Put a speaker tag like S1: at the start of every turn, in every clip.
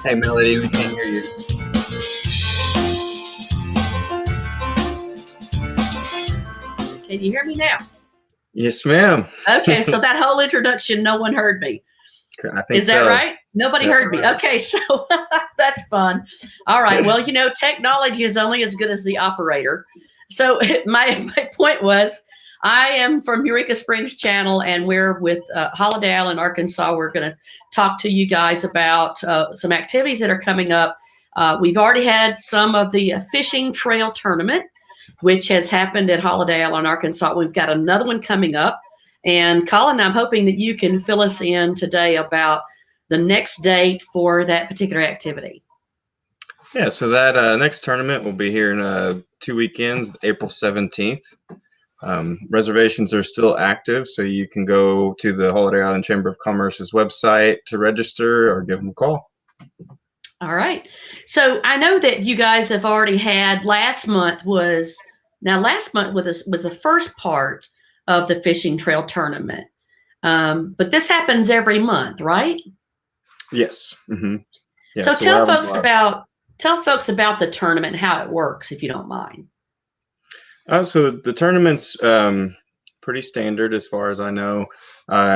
S1: Hey, Melody, we can't hear you.
S2: Can you hear me now?
S1: Yes, ma'am.
S2: Okay, so that whole introduction, no one heard me.
S1: I think
S2: Is that
S1: so.
S2: Right? Nobody
S1: That's
S2: heard me.
S1: right.
S2: Okay, so that's fun. All right. Well, technology is only as good as the operator. So my point was, I am from Eureka Springs Channel, and we're with Holiday Island, Arkansas. We're going to talk to you guys about some activities that are coming up. We've already had some of the fishing trail tournament, which has happened at Holiday Island, Arkansas. We've got another one coming up. And Colin, I'm hoping that you can fill us in today about the next date for that particular activity.
S1: Yeah, so that next tournament will be here in 2 weekends, April 17th. Reservations are still active, so you can go to the Holiday Island Chamber of Commerce's website to register or give them a call.
S2: All right. So I know that you guys have already had last month was the first part of the fishing trail tournament. But this happens every month, right?
S1: Yes. Mm-hmm. Yeah,
S2: So tell folks about the tournament and how it works, if you don't mind.
S1: So the tournament's pretty standard as far as I know.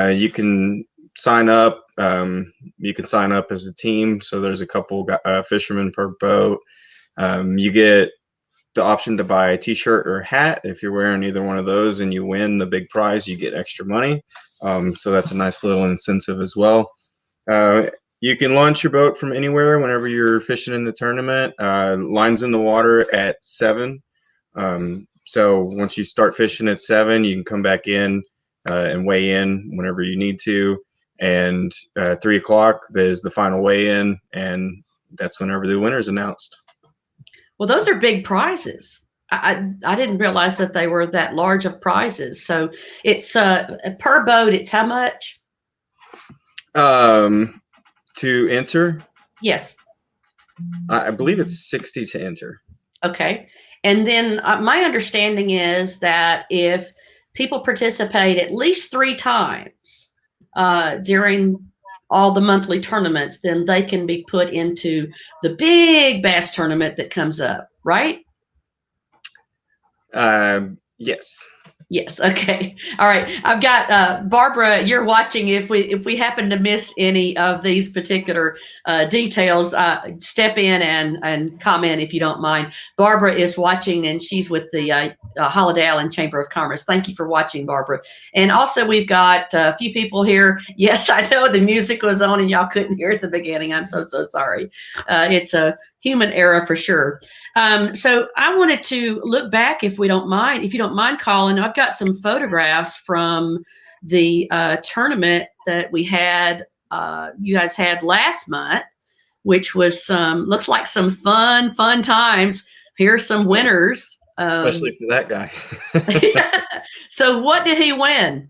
S1: You can sign up. You can sign up as a team. So there's a couple fishermen per boat. You get the option to buy a t-shirt or a hat. If you're wearing either one of those and you win the big prize, you get extra money. So that's a nice little incentive as well. You can launch your boat from anywhere whenever you're fishing in the tournament. Lines in the water at 7. So once you start fishing at 7, you can come back in and weigh in whenever you need to. And 3 o'clock is the final weigh-in, and that's whenever the winner is announced.
S2: Well, those are big prizes. I didn't realize that they were that large of prizes. So it's per boat. It's how much?
S1: To enter?
S2: Yes.
S1: I believe it's 60 to enter.
S2: Okay. And then my understanding is that if people participate at least 3 times during all the monthly tournaments, then they can be put into the big bass tournament that comes up, right?
S1: Yes.
S2: Yes. Okay. All right. I've got Barbara. You're watching. If we happen to miss any of these particular details, step in and comment if you don't mind. Barbara is watching, and she's with the Holiday Island Chamber of Commerce. Thank you for watching, Barbara. And also, we've got a few people here. Yes, I know the music was on, and y'all couldn't hear at the beginning. I'm so sorry. It's a human error for sure. So I wanted to look back, if you don't mind, Colin. I've got some photographs from the tournament that we had, you guys had last month, which was looks like some fun times. Here's some winners.
S1: Especially for that guy.
S2: So what did he win?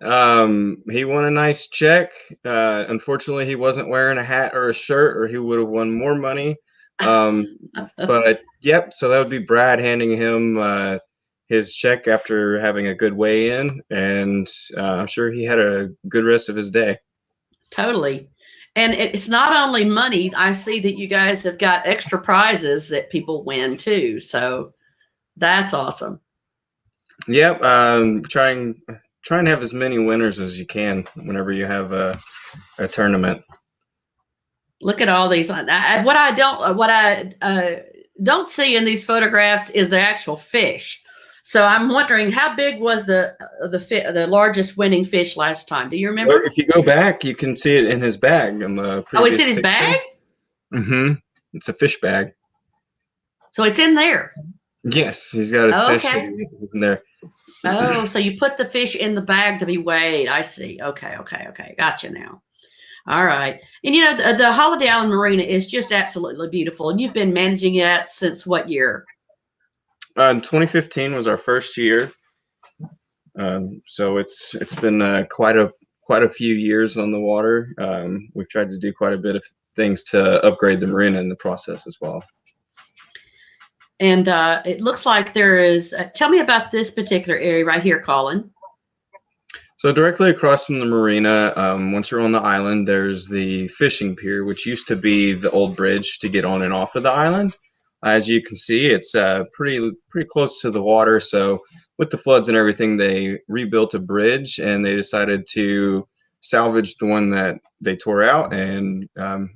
S1: He won a nice check. Unfortunately, he wasn't wearing a hat or a shirt, or he would have won more money. But yep, so that would be Brad handing him his check after having a good weigh-in, and I'm sure he had a good rest of his day.
S2: Totally. And it's not only money. I see that you guys have got extra prizes that people win too. So that's awesome.
S1: Yep. Trying to have as many winners as you can whenever you have a tournament.
S2: Look at all these. What I don't see in these photographs is the actual fish. So I'm wondering, how big was the largest winning fish last time? Do you remember?
S1: Well, if you go back, you can see it in his bag.
S2: Oh, it's in his bag?
S1: Mm-hmm. It's a fish bag.
S2: So it's in there?
S1: Yes, he's got his fish in there.
S2: Oh, so you put the fish in the bag to be weighed. I see. Okay. Gotcha now. All right. And the Holiday Island Marina is just absolutely beautiful. And you've been managing it since what year?
S1: 2015 was our first year. So it's been quite a few years on the water. We've tried to do quite a bit of things to upgrade the marina in the process as well.
S2: And it looks like there is. Tell me about this particular area right here, Colin.
S1: So directly across from the marina, once you're on the island, there's the fishing pier, which used to be the old bridge to get on and off of the island. As you can see, it's pretty close to the water. So with the floods and everything, they rebuilt a bridge, and they decided to salvage the one that they tore out and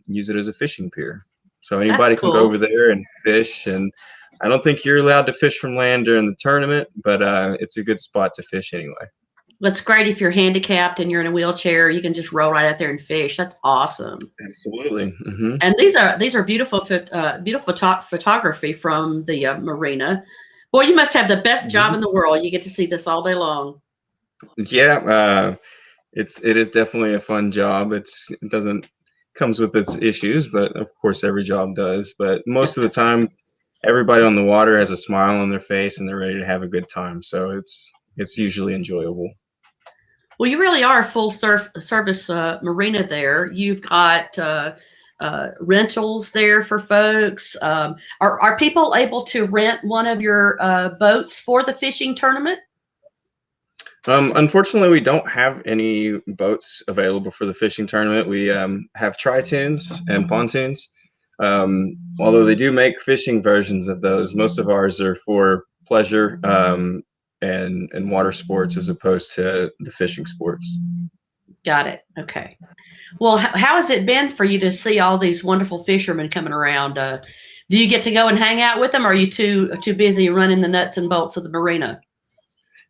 S1: use it as a fishing pier. So
S2: That's
S1: anybody can go over
S2: cool.
S1: there and fish. And I don't think you're allowed to fish from land during the tournament, but it's a good spot to fish anyway.
S2: That's great if you're handicapped and you're in a wheelchair. You can just roll right out there and fish. That's awesome.
S1: Absolutely. Mm-hmm.
S2: And these are beautiful, beautiful photography from the marina. Boy, you must have the best job in the world. You get to see this all day long.
S1: Yeah, it is definitely a fun job. It doesn't comes with its issues, but of course every job does. But most of the time, everybody on the water has a smile on their face and they're ready to have a good time. So it's usually enjoyable.
S2: Well, you really are a full service marina there. You've got rentals there for folks. Are people able to rent one of your boats for the fishing tournament?
S1: Unfortunately, we don't have any boats available for the fishing tournament. We have tri-tunes and pontoons. Although they do make fishing versions of those, most of ours are for pleasure and water sports as opposed to the fishing sports.
S2: Got it. Okay. Well, how has it been for you to see all these wonderful fishermen coming around? Do you get to go and hang out with them, or are you too busy running the nuts and bolts of the marina?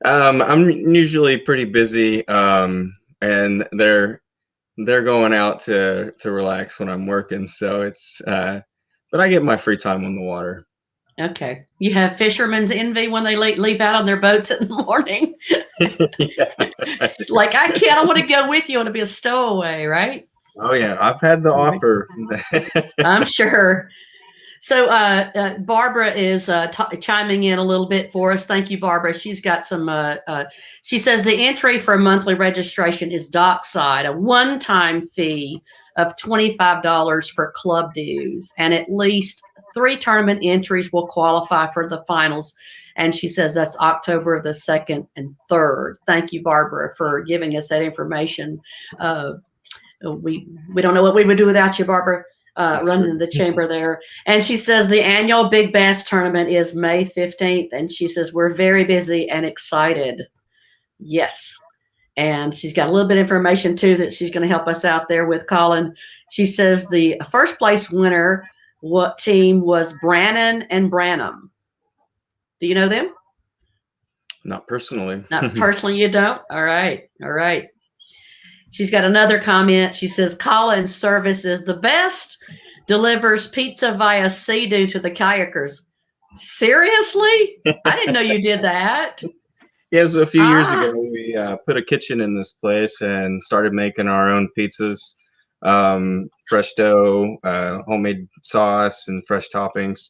S1: I'm usually pretty busy, and they're going out to relax when I'm working. So but I get my free time on the water.
S2: Okay. You have fisherman's envy when they leave out on their boats in the morning. Like, I can't. I want to go with you. I want to be a stowaway, right?
S1: Oh yeah, I've had the offer.
S2: I'm sure. So Barbara is chiming in a little bit for us. Thank you, Barbara. She's got some. She says the entry for monthly registration is dockside, a one-time fee of $25 for club dues, and at least 3 tournament entries will qualify for the finals. And she says that's October the 2nd and 3rd. Thank you, Barbara, for giving us that information. We don't know what we would do without you, Barbara. Running the chamber there. And she says the annual Big Bass tournament is May 15th. And she says, we're very busy and excited. Yes. And she's got a little bit of information too that she's going to help us out there with, Colin. She says the first place winner, what team was Brannon and Branham? Do you know them?
S1: Not personally.
S2: Not personally, you don't? All right. All right. She's got another comment. She says, Colin's service is the best. Delivers pizza via Sea-Doo to the kayakers. Seriously? I didn't know you did that.
S1: Yeah, so a few years ago, we put a kitchen in this place and started making our own pizzas. Fresh dough, homemade sauce, and fresh toppings.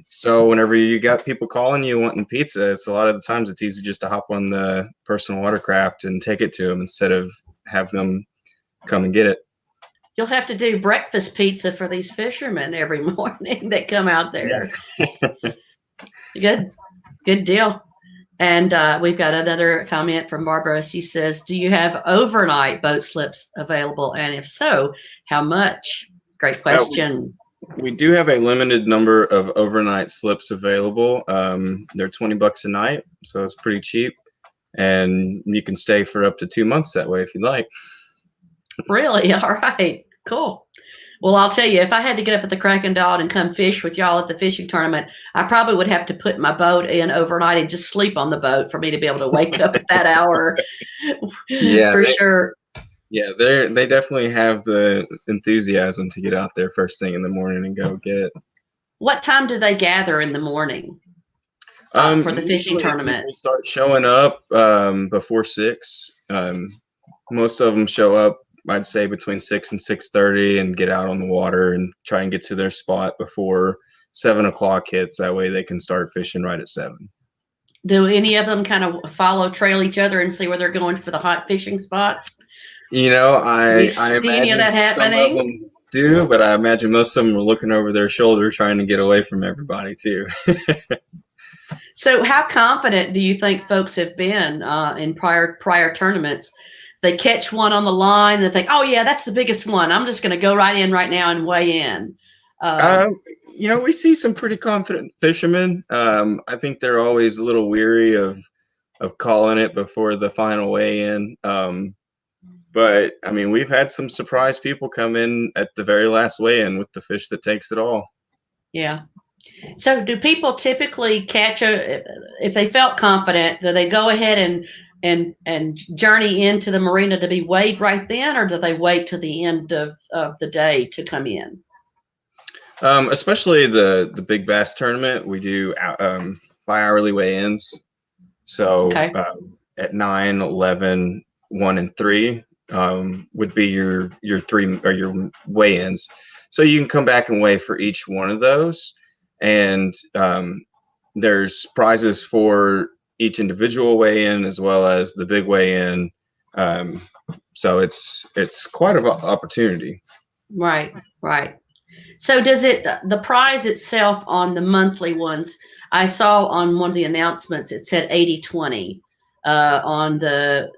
S1: So whenever you got people calling you wanting pizza, it's a lot of the times it's easy just to hop on the personal watercraft and take it to them instead of have them come and get it.
S2: You'll have to do breakfast pizza for these fishermen every morning that come out there. Yeah. Good deal. And we've got another comment from Barbara. She says, do you have overnight boat slips available? And if so, how much? Great question.
S1: We do have a limited number of overnight slips available. They're $20 a night, so it's pretty cheap. And you can stay for up to 2 months that way if you'd like.
S2: Really? All right. Cool. Well, I'll tell you, if I had to get up at the crack of dawn and come fish with y'all at the fishing tournament, I probably would have to put my boat in overnight and just sleep on the boat for me to be able to wake up at that hour. Yeah, for sure.
S1: Yeah, they definitely have the enthusiasm to get out there first thing in the morning and go get it.
S2: What time do they gather in the morning for the fishing tournament?
S1: People start showing up before 6. Most of them show up, I'd say, between 6 and 6:30 and get out on the water and try and get to their spot before 7 o'clock hits. That way they can start fishing right at 7.
S2: Do any of them kind of trail each other and see where they're going for the hot fishing spots?
S1: You know, I imagine
S2: any of that happening?
S1: Some of them do, but I imagine most of them are looking over their shoulder trying to get away from everybody too.
S2: So, how confident do you think folks have been in prior tournaments? They catch one on the line, they think, "Oh yeah, that's the biggest one. I'm just going to go right in right now and weigh in." Uh,
S1: Uh, we see some pretty confident fishermen. I think they're always a little weary of calling it before the final weigh-in. But I mean, we've had some surprise people come in at the very last weigh-in with the fish that takes it all.
S2: yeah. So, do people typically catch a if they felt confident? Do they go ahead and journey into the marina to be weighed right then, or do they wait to the end of the day to come in?
S1: Especially the big bass tournament, we do bi-hourly weigh-ins. So
S2: Okay.
S1: at 9, 11, 1, and 3 would be your three or your weigh-ins. So you can come back and weigh for each one of those, and there's prizes for each individual weigh-in as well as the big weigh-in. So it's quite an opportunity.
S2: Right. Right. So does it the prize itself on the monthly ones? I saw on one of the announcements it said 80-20 on the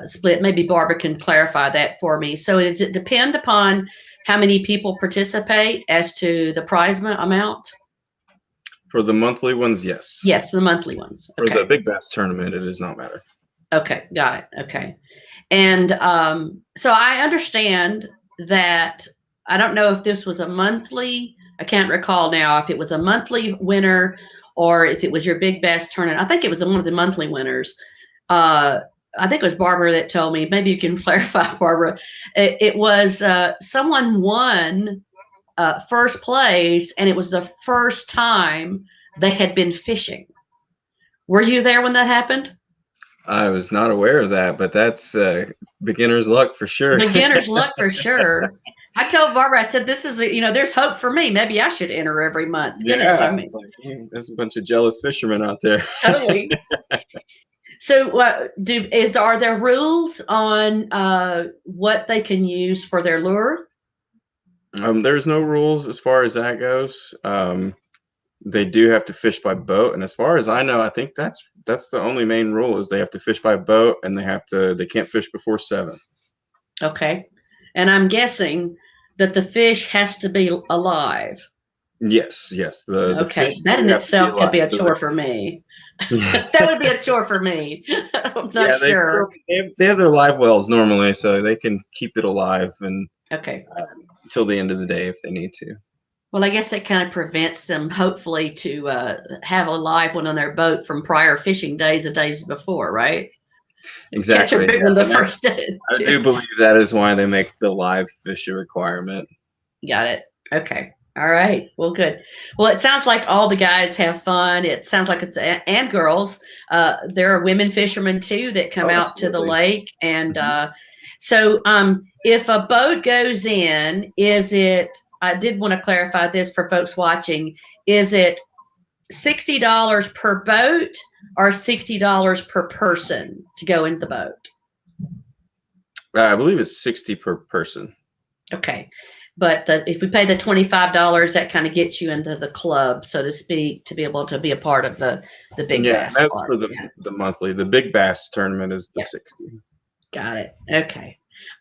S2: split. Maybe Barbara can clarify that for me. So does it depend upon how many people participate as to the prize amount?
S1: For the monthly ones, yes.
S2: Yes, the monthly ones.
S1: For the
S2: Okay.
S1: big bass tournament, it does not matter.
S2: Okay, got it. Okay. And so I understand that I don't know if this was a monthly, I can't recall now if it was a monthly winner or if it was your big bass tournament. I think it was one of the monthly winners. I think it was Barbara that told me. Maybe you can clarify, Barbara. It was someone won first place, and it was the first time they had been fishing. Were you there when that happened?
S1: I was not aware of that, but that's beginner's luck for sure.
S2: Beginner's luck for sure. I told Barbara, I said, "This is there's hope for me. Maybe I should enter every month." Goodness, I
S1: Yeah,
S2: mean,
S1: it's like, there's a bunch of jealous fishermen out there.
S2: totally. So, are there rules on what they can use for their lure?
S1: There's no rules as far as that goes. They do have to fish by boat, and as far as I know, I think that's the only main rule is they have to fish by boat, and they can't fish before 7.
S2: Okay, and I'm guessing that the fish has to be alive.
S1: Yes, yes. The
S2: Okay,
S1: fish
S2: that
S1: do
S2: in
S1: have to be
S2: itself could be
S1: alive.
S2: a
S1: So
S2: chore for me.
S1: yeah,
S2: That would be a chore for me. I'm not sure.
S1: they have their live wells normally, so they can keep it alive and
S2: Okay.
S1: until the end of the day if they need to.
S2: Well, I guess it kind of prevents them, hopefully, to have a live one on their boat from prior fishing days, the days before, right? Catch a
S1: Exactly.
S2: big one
S1: Yeah,
S2: the
S1: and
S2: first day.
S1: I do believe that is why they make the live fish a requirement.
S2: Got it. Okay. All right. Well, good. Well, it sounds like all the guys have fun. It sounds like it's and girls. There are women fishermen too that come
S1: Oh,
S2: out to the
S1: absolutely.
S2: lake, and
S1: Mhm.
S2: so if a boat goes in, is it? I did want to clarify this for folks watching. Is it $60 per boat or $60 per person to go in the boat?
S1: I believe it's 60 per person.
S2: Okay. But if we pay the $25, that kind of gets you into the club, so to speak, to be able to be a part of the big
S1: Yeah, and
S2: bass
S1: that's
S2: part.
S1: for the monthly. The big bass tournament is the
S2: Yeah.
S1: 60.
S2: Got it. Okay.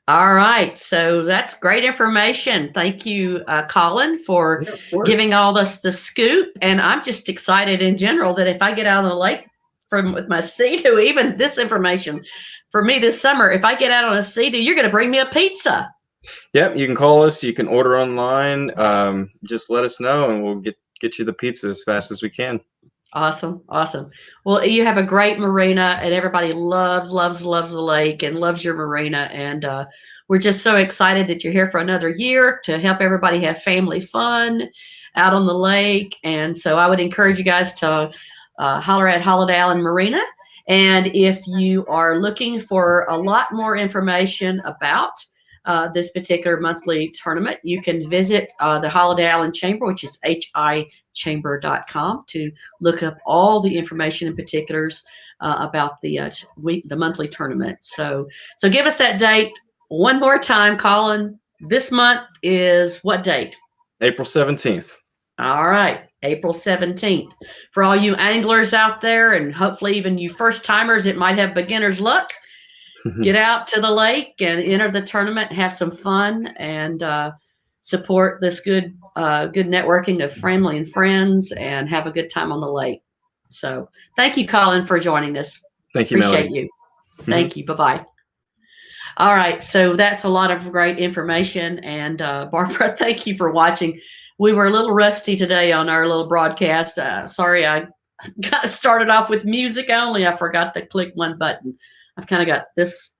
S2: All right. So that's great information. Thank you, Colin, for
S1: Yeah, of course.
S2: giving all this the scoop. And I'm just excited in general that if I get out on the lake with my Sea-Doo, even this information for me this summer, if I get out on a Sea-Doo, you're going to bring me a pizza.
S1: Yep, you can call us. You can order online. Just let us know, and we'll get you the pizza as fast as we can.
S2: Awesome. Awesome. Well, you have a great marina, and everybody loves the lake and loves your marina. And we're just so excited that you're here for another year to help everybody have family fun out on the lake. And so I would encourage you guys to holler at Holiday Island Marina. And if you are looking for a lot more information about this particular monthly tournament, you can visit the Holiday Island Chamber, which is hichamber.com, to look up all the information and particulars about the monthly tournament. So give us that date one more time, Colin. This month is what date?
S1: April 17th.
S2: All right. April 17th. For all you anglers out there, and hopefully even you first timers, it might have beginner's luck. Get out to the lake and enter the tournament, have some fun, and support this good networking of family and friends, and have a good time on the lake. So thank you, Colin, for joining us.
S1: Thank you,
S2: Appreciate
S1: Melody.
S2: you. Thank you. Bye-bye. All right. So that's a lot of great information. And Barbara, thank you for watching. We were a little rusty today on our little broadcast. Sorry, I got started off with music only. I forgot to click one button. I've kind of got this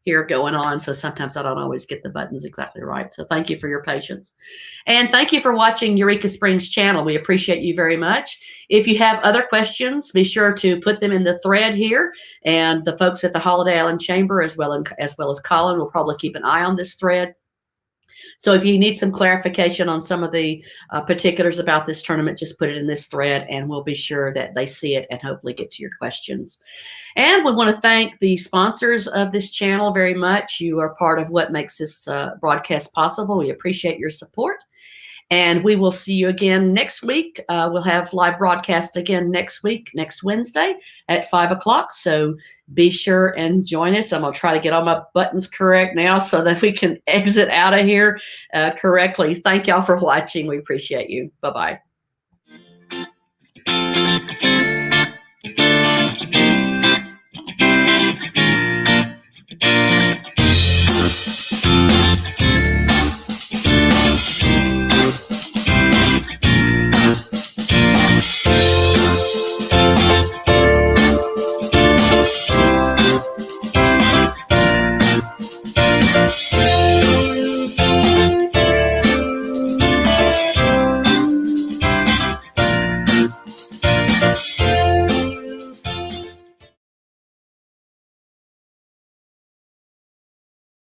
S2: here going on, so sometimes I don't always get the buttons exactly right. So thank you for your patience. And thank you for watching Eureka Springs channel. We appreciate you very much. If you have other questions, be sure to put them in the thread here, and the folks at the Holiday Island Chamber, as well as Colin, will probably keep an eye on this thread. So if you need some clarification on some of the particulars about this tournament, just put it in this thread, and we'll be sure that they see it and hopefully get to your questions. And we want to thank the sponsors of this channel very much. You are part of what makes this broadcast possible. We appreciate your support. And we will see you again next week. We'll have live broadcast again next week, next Wednesday at 5 o'clock. So be sure and join us. I'm going to try to get all my buttons correct now so that we can exit out of here correctly. Thank y'all for watching. We appreciate you. Bye-bye.